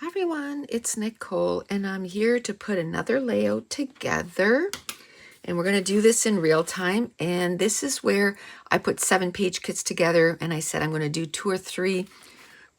Hi everyone, it's Nicole and I'm here to put another layout together, and we're going to do this in real time. And this is where I put 7-page kits together, and I said I'm going to do 2 or 3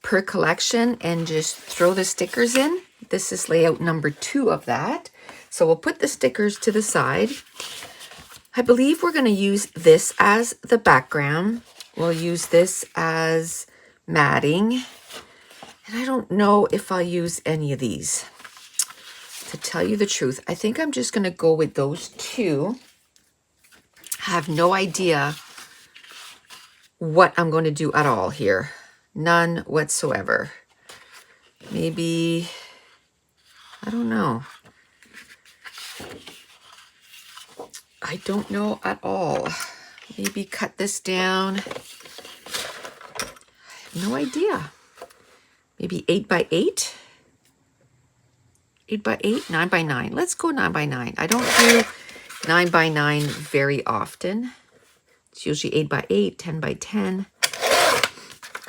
per collection and just throw the stickers in. This is layout number 2 of that. So we'll put the stickers to the side. I believe we're going to use this as the background. We'll use this as matting. And I don't know if I'll use any of these. To tell you the truth, I think I'm just going to go with those 2. I have no idea what I'm going to do at all here. None whatsoever. Maybe, I don't know. I don't know at all. Maybe cut this down. I have no idea. Maybe 8 by 8. 8 by 8, 9 by 9. Let's go 9 by 9. I don't do 9 by 9 very often. It's usually 8 by 8, 10 by 10.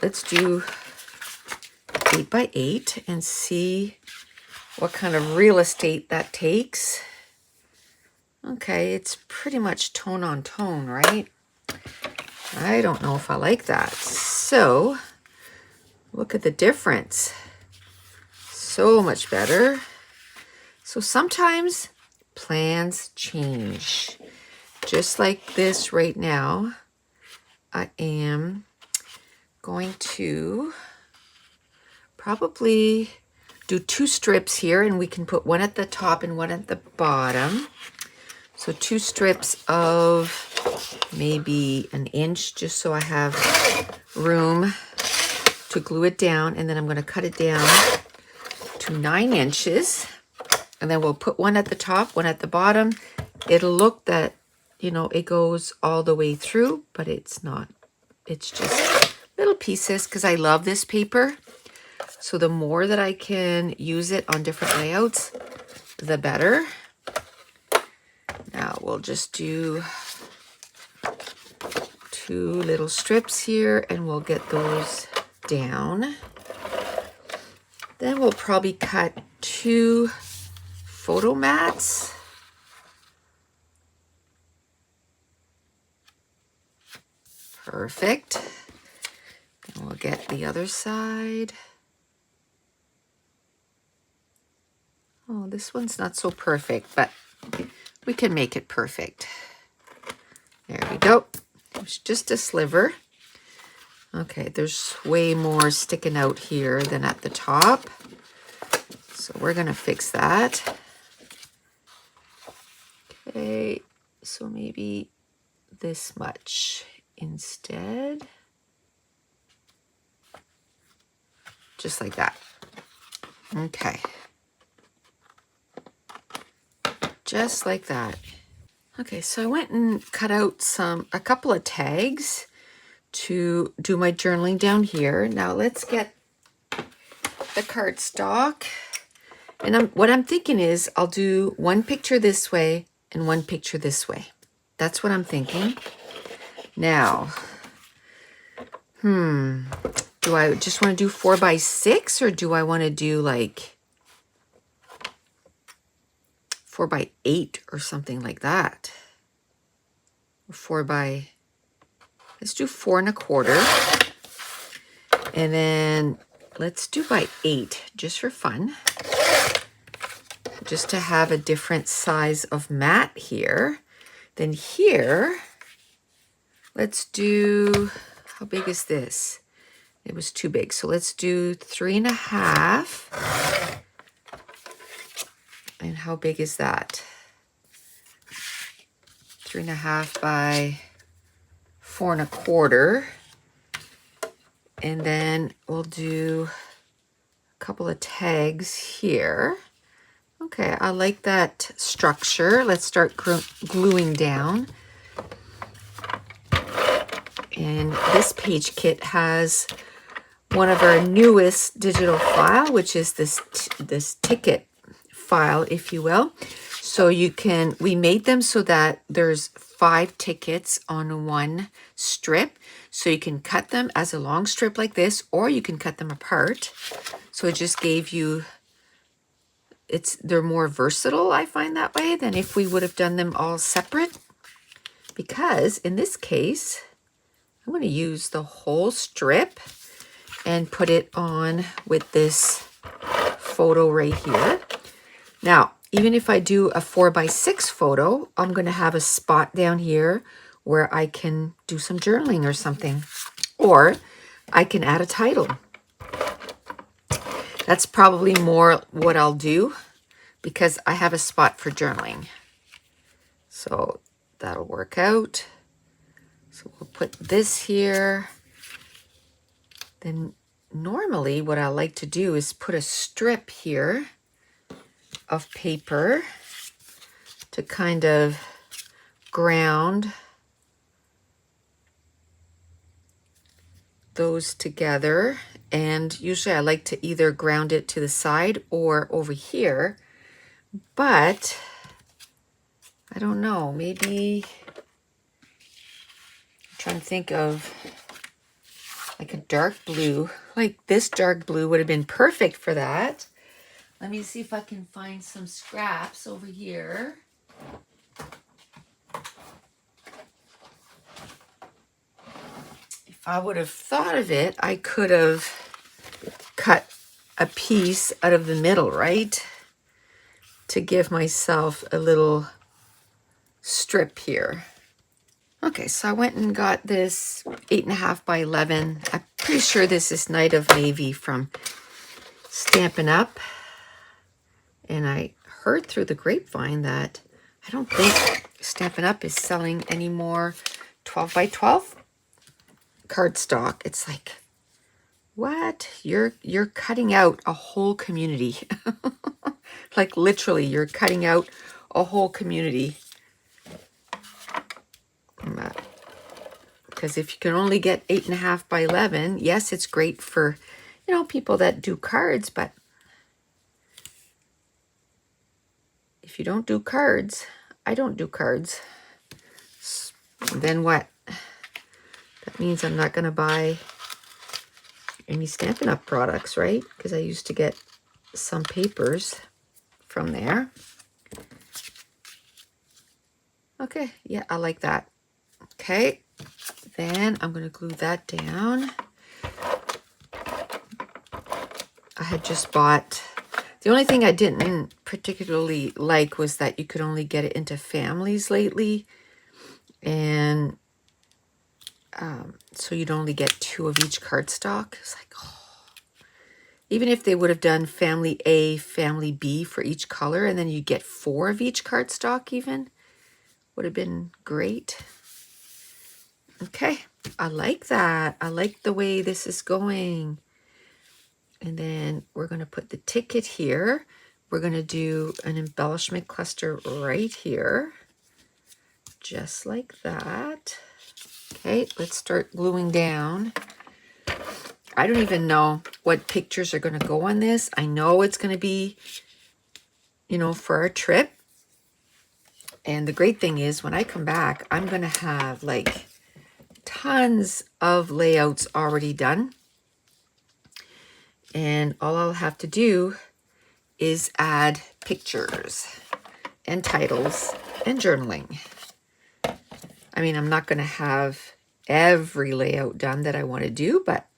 Let's do 8 by 8 and see what kind of real estate that takes. Okay, it's pretty much tone on tone, right? I don't know if I like that. So, look at the difference. So much better. So sometimes plans change. Just like this right now, I am going to probably do 2 strips here, and we can put one at the top and one at the bottom. So 2 strips of maybe 1 inch, just so I have room to glue it down. And then I'm going to cut it down to 9 inches. And then we'll put one at the top, one at the bottom. It'll look that, you know, it goes all the way through, but it's not. It's just little pieces because I love this paper. So the more that I can use it on different layouts, the better. Now we'll just do 2 little strips here, and we'll get those down. Then we'll probably cut 2 photo mats. Perfect. And we'll get the other side. Oh, this one's not so perfect, but we can make it perfect. There we go. It's just a sliver. Okay, there's way more sticking out here than at the top. So we're going to fix that. Okay, so maybe this much instead. Just like that. Okay. Just like that. Okay, so I went and cut out a couple of tags to do my journaling down here. Now let's get the cardstock. And what I'm thinking is I'll do 1 picture this way and 1 picture this way. That's what I'm thinking. Now, do I just want to do 4 by 6, or do I want to do like 4 by 8 or something like that? Or let's do 4 1/4. And then let's do by 8 just for fun. Just to have a different size of mat here. Then here, let's do, how big is this? It was too big. So let's do 3 1/2. And how big is that? 3 1/2 by 4 1/4. And then we'll do a couple of tags here. Okay, I like that structure. Let's start gluing down. And this page kit has one of our newest digital file, which is this ticket file, if you will. So we made them so that there's 5 tickets on 1 strip. So you can cut them as a long strip like this, or you can cut them apart. So it just gave you, they're more versatile, I find, that way than if we would have done them all separate. Because in this case, I'm going to use the whole strip and put it on with this photo right here. Now, even if I do a 4x6 photo, I'm going to have a spot down here where I can do some journaling or something. Or I can add a title. That's probably more what I'll do because I have a spot for journaling. So that'll work out. So we'll put this here. Then normally what I like to do is put a strip here of paper to kind of ground those together. And usually I like to either ground it to the side or over here, but I don't know, maybe I'm trying to think of like a dark blue. Like this dark blue would have been perfect for that. Let me see if I can find some scraps over here. If I would have thought of it, I could have cut a piece out of the middle, right? To give myself a little strip here. Okay, so I went and got this 8.5 by 11. I'm pretty sure this is Night of Navy from Stampin' Up. And I heard through the grapevine that I don't think Stampin' Up is selling any more 12 by 12 cardstock. It's like, what? You're cutting out a whole community. Like literally, you're cutting out a whole community. Because if you can only get 8.5 by 11, yes, it's great for, you know, people that do cards, but if you don't do cards, I don't do cards, then what? That means I'm not going to buy any Stampin' Up products, right? Because I used to get some papers from there. Okay, yeah, I like that. Okay, then I'm going to glue that down. I had just bought, the only thing I didn't particularly like was that you could only get it into families lately. And so you'd only get 2 of each cardstock. It's like, oh. Even if they would have done family A, family B for each color, and then you get 4 of each cardstock even, would have been great. Okay, I like that. I like the way this is going. And then we're going to put the ticket here. We're going to do an embellishment cluster right here. Just like that. Okay, let's start gluing down. I don't even know what pictures are going to go on this. I know it's going to be, you know, for our trip. And the great thing is when I come back, I'm going to have like tons of layouts already done. And all I'll have to do is add pictures and titles and journaling. I mean, I'm not going to have every layout done that I want to do, but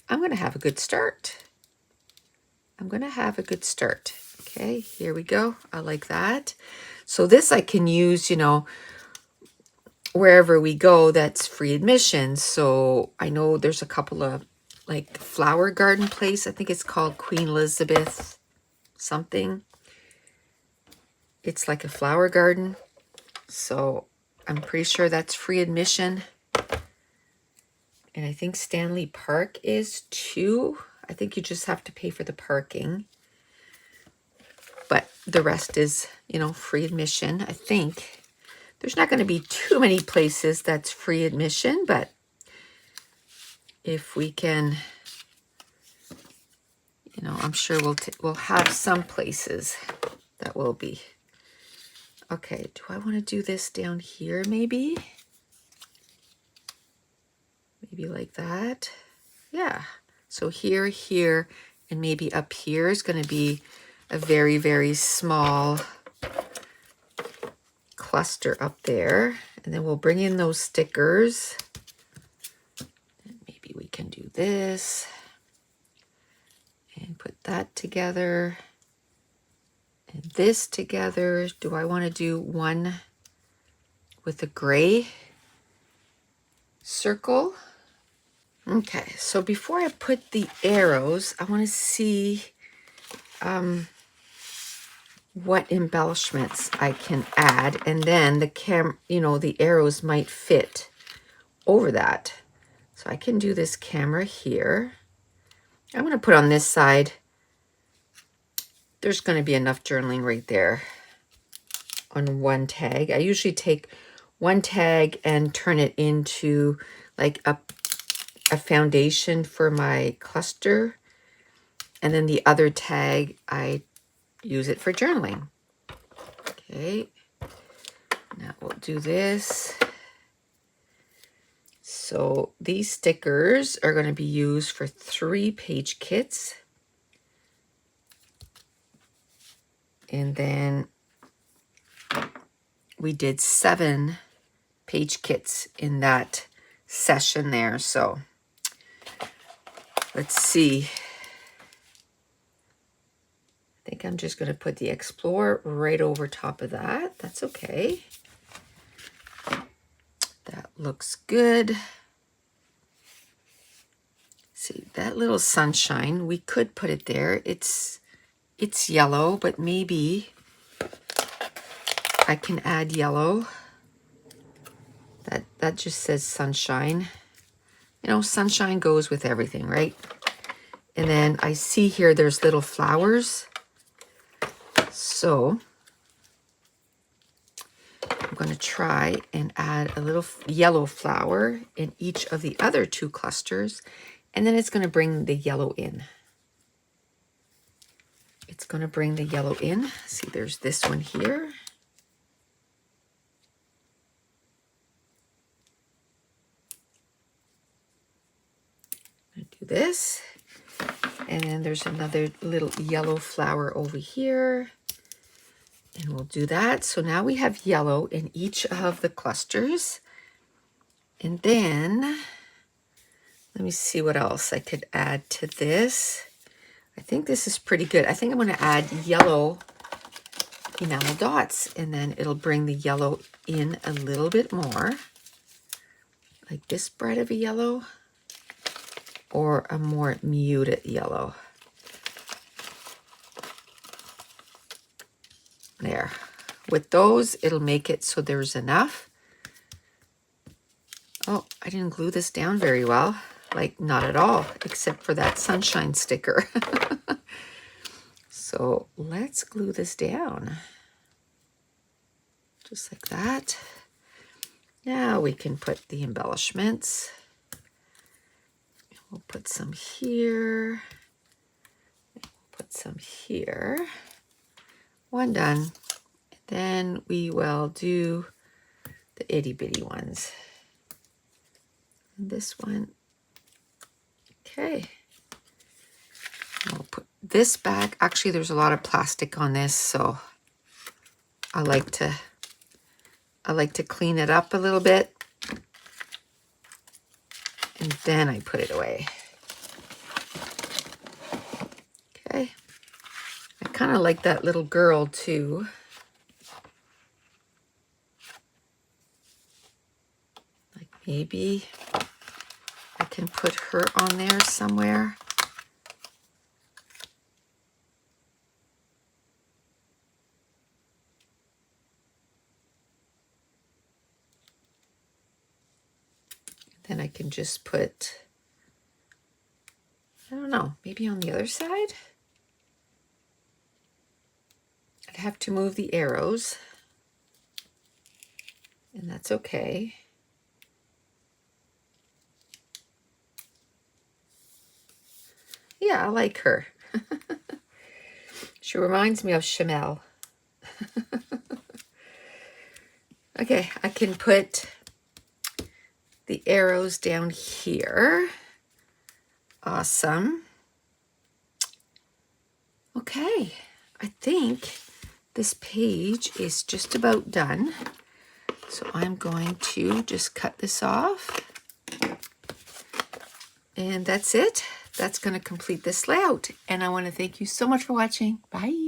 I'm going to have a good start. I'm going to have a good start. Okay, here we go. I like that. So this I can use, you know, wherever we go, that's free admission. So I know there's a couple of like flower garden place. I think it's called Queen Elizabeth something. It's like a flower garden. So I'm pretty sure that's free admission. And I think Stanley Park is too. I think you just have to pay for the parking. But the rest is, you know, free admission. I think there's not going to be too many places that's free admission, but if we can, you know, I'm sure we'll have some places that will be. Okay, do I want to do this down here maybe? Maybe like that. Yeah. So here, here, And maybe up here is going to be a very, very small cluster up there. And then we'll bring in those stickers. And maybe we can do this and put that together and this together. Do I want to do one with a gray circle? Okay, so before I put the arrows, I want to see what embellishments I can add, and then the arrows might fit over that. So I can do this camera here. I'm going to put on this side. There's going to be enough journaling right there on one tag. I usually take one tag and turn it into like a foundation for my cluster, and then the other tag I use it for journaling. Okay, now we'll do this. So these stickers are going to be used for 3-page kits, and then we did 7-page kits in that session there. So let's see. I think I'm just going to put the Explorer right over top of that. That's okay. That looks good. See, that little sunshine, we could put it there. It's yellow, but maybe I can add yellow. That just says sunshine. You know, sunshine goes with everything, right? And then I see here there's little flowers. So I'm going to try and add a little yellow flower in each of the other 2 clusters. And then it's going to bring the yellow in. It's going to bring the yellow in. See, there's this one here. I'm going to do this. And then there's another little yellow flower over here. And we'll do that. So now we have yellow in each of the clusters. And then, let me see what else I could add to this. I think this is pretty good. I think I'm going to add yellow enamel dots, and then it'll bring the yellow in a little bit more. Like this bright of a yellow or a more muted yellow. There. With those, it'll make it so there's enough. Oh, I didn't glue this down very well. Like, not at all, except for that sunshine sticker. So let's glue this down. Just like that. Now we can put the embellishments. We'll put some here. Put some here. One done. Then we will do the itty bitty ones. And this one. Okay. I'll put this back. Actually, there's a lot of plastic on this, so I like to clean it up a little bit. And then I put it away. Okay. I kind of like that little girl too. Like maybe I can put her on there somewhere. Then I can just put, I don't know, maybe on the other side? I'd have to move the arrows, and that's okay. Yeah, I like her. She reminds me of Chamel. Okay, I can put the arrows down here. Awesome. Okay, I think this page is just about done. So I'm going to just cut this off. And that's it. That's going to complete this layout. And I want to thank you so much for watching. Bye.